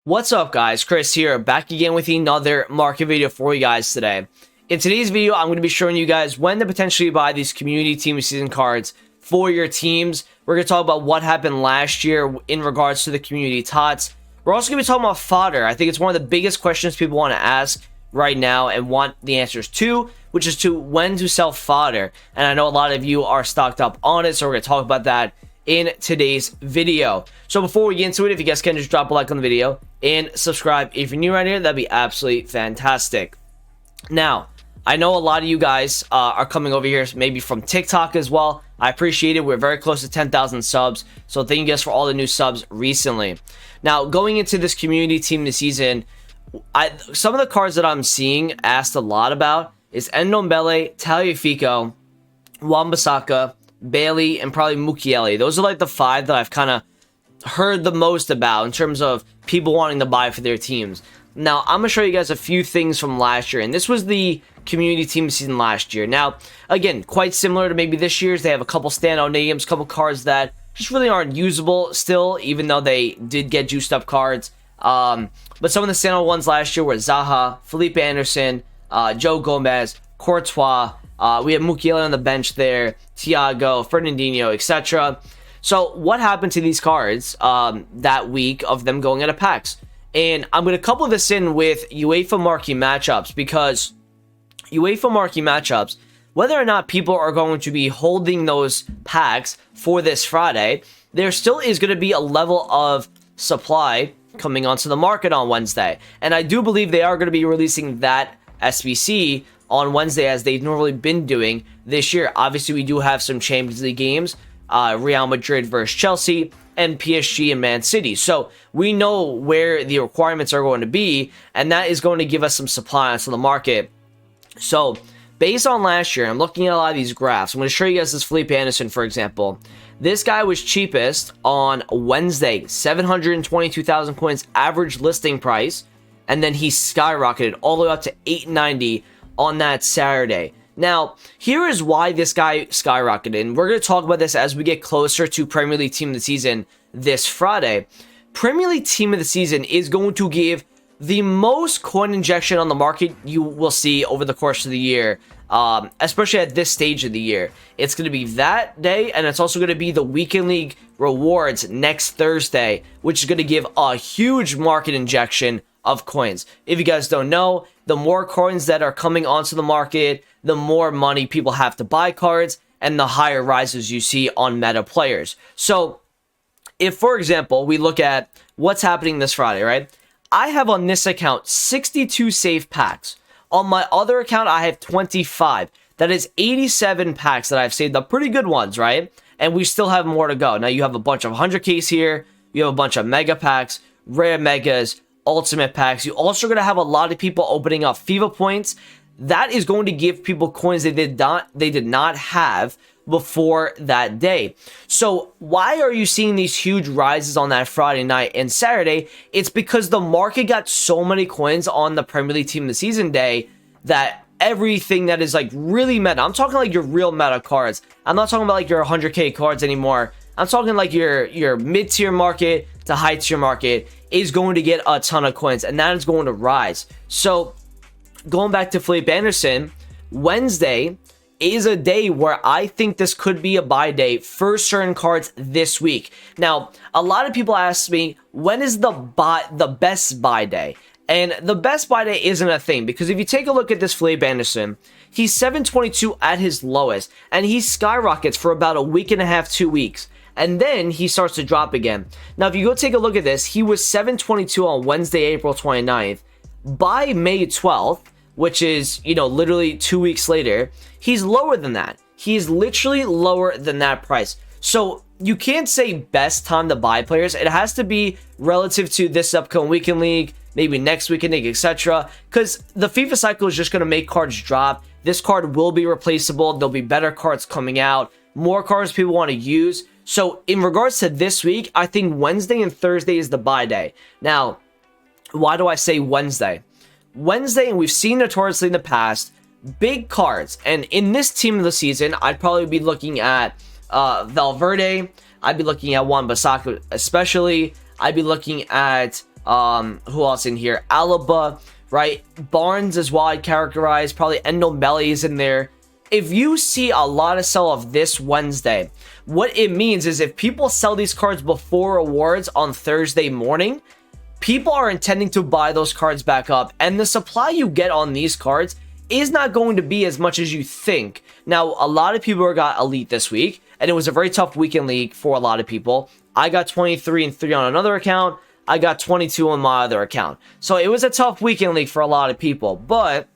What's up guys, Chris here, back again with another market video for you guys today. In today's video, I'm going to be showing you guys when to potentially buy these community team season cards for your teams. We're going to talk about what happened last year in regards to the community TOTS. We're also going to be talking about fodder. I think it's one of the biggest questions people want to ask right now and want the answers to, which is to when to sell fodder. And I know a lot of you are stocked up on it, so we're going to talk about that in today's video. So before we get into it, if you guys can just drop a like on the video and subscribe if you're new right here, that'd be absolutely fantastic. Now, I know a lot of you guys are coming over here maybe from TikTok as well. I appreciate it. We're very close to 10,000 subs, so thank you guys for all the new subs recently. Now, going into this community team this season, some of the cards that I'm seeing asked a lot about is Ndombele, Tagliafico, Wan-Bissaka, Bailey, and probably Mukiele. Those are like the five that I've kind of heard the most about in terms of people wanting to buy for their teams. Now, I'm going to show you guys a few things from last year, and this was the community team season last year. Now, again, quite similar to maybe this year's. They have a couple standout names, couple cards that just really aren't usable still, even though they did get juiced up cards. But some of the standout ones last year were Zaha, Felipe Anderson, Joe Gomez, Courtois. We have Mukiele on the bench there, Thiago, Fernandinho, etc. So what happened to these cards that week of them going out of packs? And I'm going to couple this in with UEFA marquee matchups, because UEFA marquee matchups, whether or not people are going to be holding those packs for this Friday, there still is going to be a level of supply coming onto the market on Wednesday. And I do believe they are going to be releasing that SBC on Wednesday, as they've normally been doing this year. Obviously, we do have some Champions League games, Real Madrid versus Chelsea, and PSG and Man City. So we know where the requirements are going to be, and that is going to give us some supply onto the market. So based on last year, I'm looking at a lot of these graphs. I'm going to show you guys this Felipe Anderson, for example. This guy was cheapest on Wednesday, 722,000 coins average listing price, and then he skyrocketed all the way up to 890 on that Saturday. Now, here is why this guy skyrocketed, and we're going to talk about this as we get closer to Premier League Team of the Season this Friday. Premier League Team of the Season is going to give the most coin injection on the market you will see over the course of the year, especially at this stage of the year. It's going to be that day, and it's also going to be the Weekend League rewards next Thursday, which is going to give a huge market injection of coins. If you guys don't know, the more coins that are coming onto the market, the more money people have to buy cards, and the higher rises you see on meta players. So if, for example, we look at what's happening this Friday, right? I have on this account 62 save packs. On my other account, I have 25. That is 87 packs that I've saved up. Pretty good ones, right? And we still have more to go. Now, you have a bunch of 100Ks here. You have a bunch of mega packs, rare megas, ultimate packs. You also going to have a lot of people opening up FIFA points. That is going to give people coins they did not have before that day. So why are you seeing these huge rises on that Friday night and Saturday? It's because the market got so many coins on the Premier League Team of the Season day that everything that is like really meta, I'm talking like your real meta cards. I'm not talking about like your 100K cards anymore. I'm talking like your mid-tier market to high-tier market is going to get a ton of coins, and that is going to rise. So going back to Felipe Anderson, Wednesday is a day where I think this could be a buy day for certain cards this week. Now, a lot of people ask me, when is the best buy day? And the best buy day isn't a thing, because if you take a look at this Felipe Anderson, he's 722 at his lowest, and he skyrockets for about a week and a half, 2 weeks. And then he starts to drop again. Now, if you go take a look at this, he was 722 on Wednesday, April 29th. By May 12th, which is, literally 2 weeks later, he's lower than that. He's literally lower than that price. So you can't say best time to buy players. It has to be relative to this upcoming Weekend League, maybe next Weekend League, etc. Because the FIFA cycle is just going to make cards drop. This card will be replaceable. There'll be better cards coming out, more cards people want to use. So in regards to this week, I think Wednesday and Thursday is the buy day. Now, why do I say Wednesday? Wednesday, and we've seen notoriously in the past, big cards. And in this team of the season, I'd probably be looking at Valverde. I'd be looking at Wan-Bissaka especially. I'd be looking at Who else in here? Alaba, right? Barnes is wide characterized. Probably Endo Belly is in there. If you see a lot of sell-off this Wednesday, what it means is if people sell these cards before awards on Thursday morning, people are intending to buy those cards back up, and the supply you get on these cards is not going to be as much as you think. Now, a lot of people got Elite this week, and it was a very tough weekend league for a lot of people. I got 23 and 3 on another account. I got 22 on my other account. So it was a tough weekend league for a lot of people, but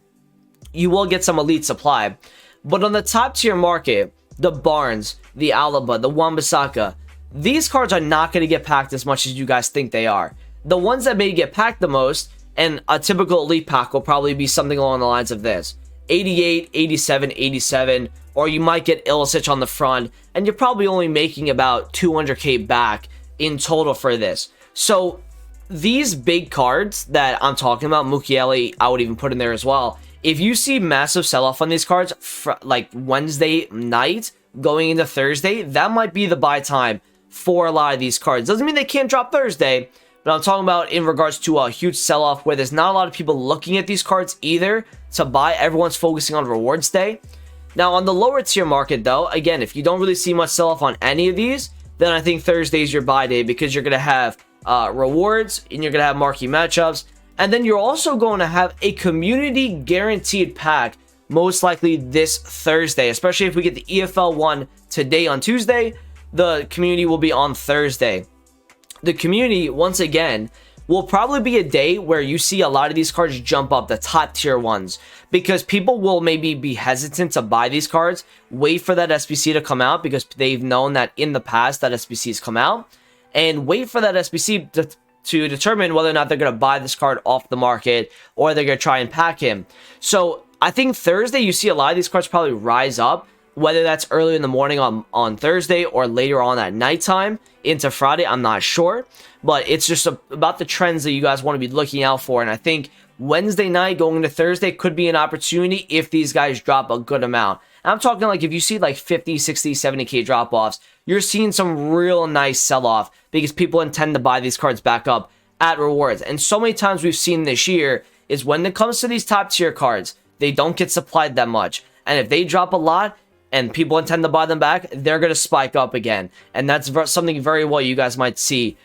you will get some Elite supply. But on the top tier market, the Barnes, the Alaba, the Wan-Bissaka, these cards are not going to get packed as much as you guys think they are. The ones that may get packed the most, and a typical Elite pack will probably be something along the lines of this: 88, 87, 87, or you might get Ilicic on the front, and you're probably only making about 200k back in total for this. So these big cards that I'm talking about, Mukiele, I would even put in there as well. If you see massive sell-off on these cards, like Wednesday night going into Thursday, that might be the buy time for a lot of these cards. Doesn't mean they can't drop Thursday, but I'm talking about in regards to a huge sell-off where there's not a lot of people looking at these cards either to buy. Everyone's focusing on rewards day. Now, on the lower tier market, though, again, if you don't really see much sell-off on any of these, then I think Thursday is your buy day because you're going to have rewards and you're going to have marquee matchups. And then you're also going to have a community guaranteed pack, most likely this Thursday, especially if we get the EFL one today on Tuesday. The community will be on Thursday. The community, once again, will probably be a day where you see a lot of these cards jump up, the top tier ones, because people will maybe be hesitant to buy these cards, wait for that SBC to come out because they've known that in the past that SBC has come out, and wait for that SBC to determine whether or not they're going to buy this card off the market or they're going to try and pack him. So I think Thursday you see a lot of these cards probably rise up, whether that's early in the morning on Thursday or later on at nighttime into Friday. I'm not sure, but it's just about the trends that you guys want to be looking out for. And I think Wednesday night going into Thursday could be an opportunity if these guys drop a good amount. And I'm talking like if you see like 50, 60, 70k drop offs, you're seeing some real nice sell off because people intend to buy these cards back up at rewards. And so many times we've seen this year is when it comes to these top tier cards, they don't get supplied that much. And if they drop a lot and people intend to buy them back, they're going to spike up again. And that's something very well you guys might see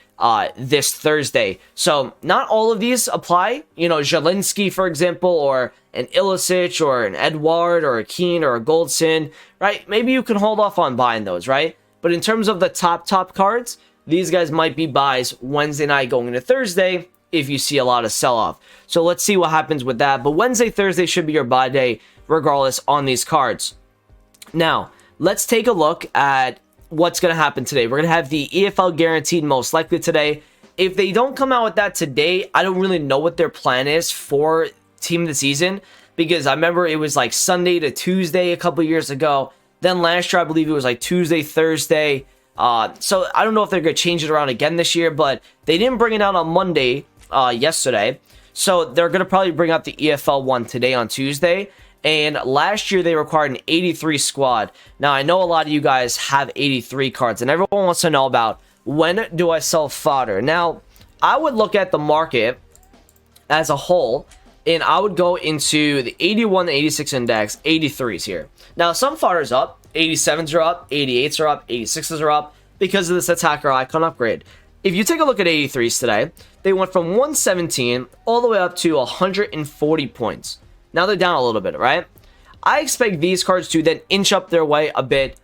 this Thursday. So not all of these apply. You know, Zielinski, for example, or an Ilicic, or an Edward, or a Keane, or a Goldson, right? Maybe you can hold off on buying those, right? But in terms of the top cards, these guys might be buys Wednesday night going into Thursday if you see a lot of sell-off. So let's see what happens with that. But Wednesday, Thursday should be your buy day regardless on these cards. Now, let's take a look at what's going to happen today. We're going to have the EFL guaranteed most likely today. If they don't come out with that today, I don't really know what their plan is for team of the season, because I remember it was like Sunday to Tuesday a couple years ago. Then last year, I believe it was like Tuesday, Thursday. So I don't know if they're going to change it around again this year, but they didn't bring it out on Monday yesterday. So they're going to probably bring out the EFL one today on Tuesday. And last year, they required an 83 squad. Now, I know a lot of you guys have 83 cards, and everyone wants to know about when do I sell fodder. Now, I would look at the market as a whole, and I would go into the 81 to 86 index, 83s here. Now, some fodder's up, 87s are up, 88s are up, 86s are up because of this attacker icon upgrade. If you take a look at 83s today, they went from 117 all the way up to 140 points. Now they're down a little bit, right? I expect these cards to then inch up their way a bit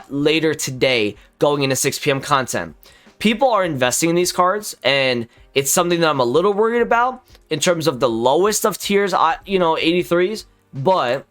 later today going into 6 p.m. content. People are investing in these cards, and it's something that I'm a little worried about in terms of the lowest of tiers, 83s. But,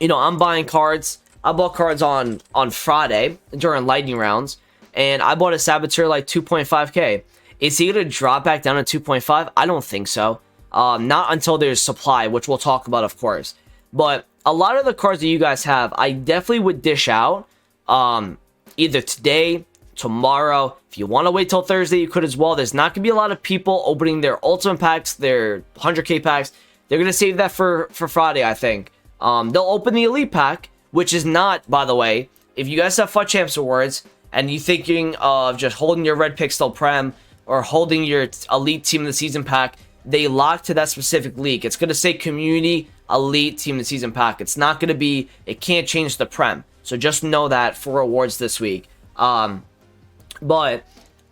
I'm buying cards. I bought cards on Friday during lightning rounds, and I bought a Saboteur like 2.5k. Is he going to drop back down to 2.5? I don't think so. Not until there's supply, which we'll talk about, of course. But a lot of the cards that you guys have, I definitely would dish out either today, tomorrow. If you want to wait till Thursday, you could as well. There's not going to be a lot of people opening their ultimate packs, their 100k packs. They're going to save that for Friday, I think. They'll open the elite pack, which is not, by the way, if you guys have FUT Champs awards and you're thinking of just holding your red pixel prem or holding your elite team in the season pack, they lock to that specific league. It's going to say community elite team in the season pack. It's not going to be, it can't change the prem. So just know that for rewards this week. But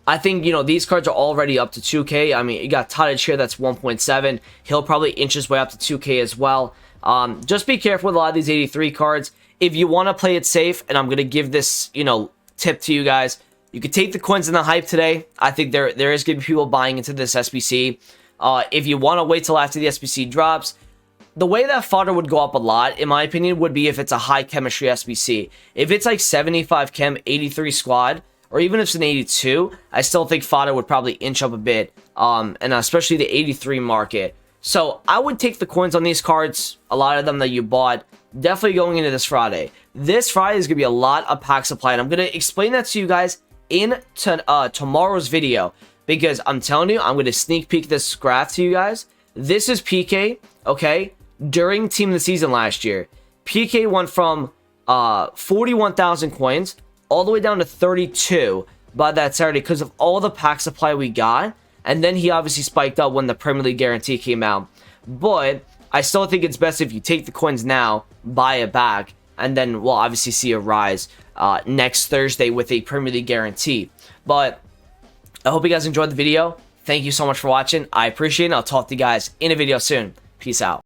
I think, you know, these cards are already up to 2K. I mean, you got Tadic here, that's 1.7. He'll probably inch his way up to 2K as well. Just be careful with a lot of these 83 cards. If you want to play it safe, and I'm going to give this, you know, tip to you guys, you could take the coins in the hype today. I think there is going to be people buying into this SBC. If you want to wait till after the SBC drops, the way that fodder would go up a lot, in my opinion, would be if it's a high chemistry SBC. If it's like 75 chem, 83 squad, or even if it's an 82, I still think fodder would probably inch up a bit, and especially the 83 market. So I would take the coins on these cards, a lot of them that you bought, definitely going into this Friday. This Friday is going to be a lot of pack supply, and I'm going to explain that to you guys in tomorrow's video, because I'm telling you, I'm going to sneak peek this graph to you guys. This is PK, okay, during Team of the Season last year. PK went from 41,000 coins all the way down to 32 by that Saturday because of all the pack supply we got. And then he obviously spiked up when the Premier League guarantee came out. But I still think it's best if you take the coins now, buy it back, and then we'll obviously see a rise next Thursday with a Premier League guarantee. But I hope you guys enjoyed the video. Thank you so much for watching. I appreciate it. I'll talk to you guys in a video soon. Peace out.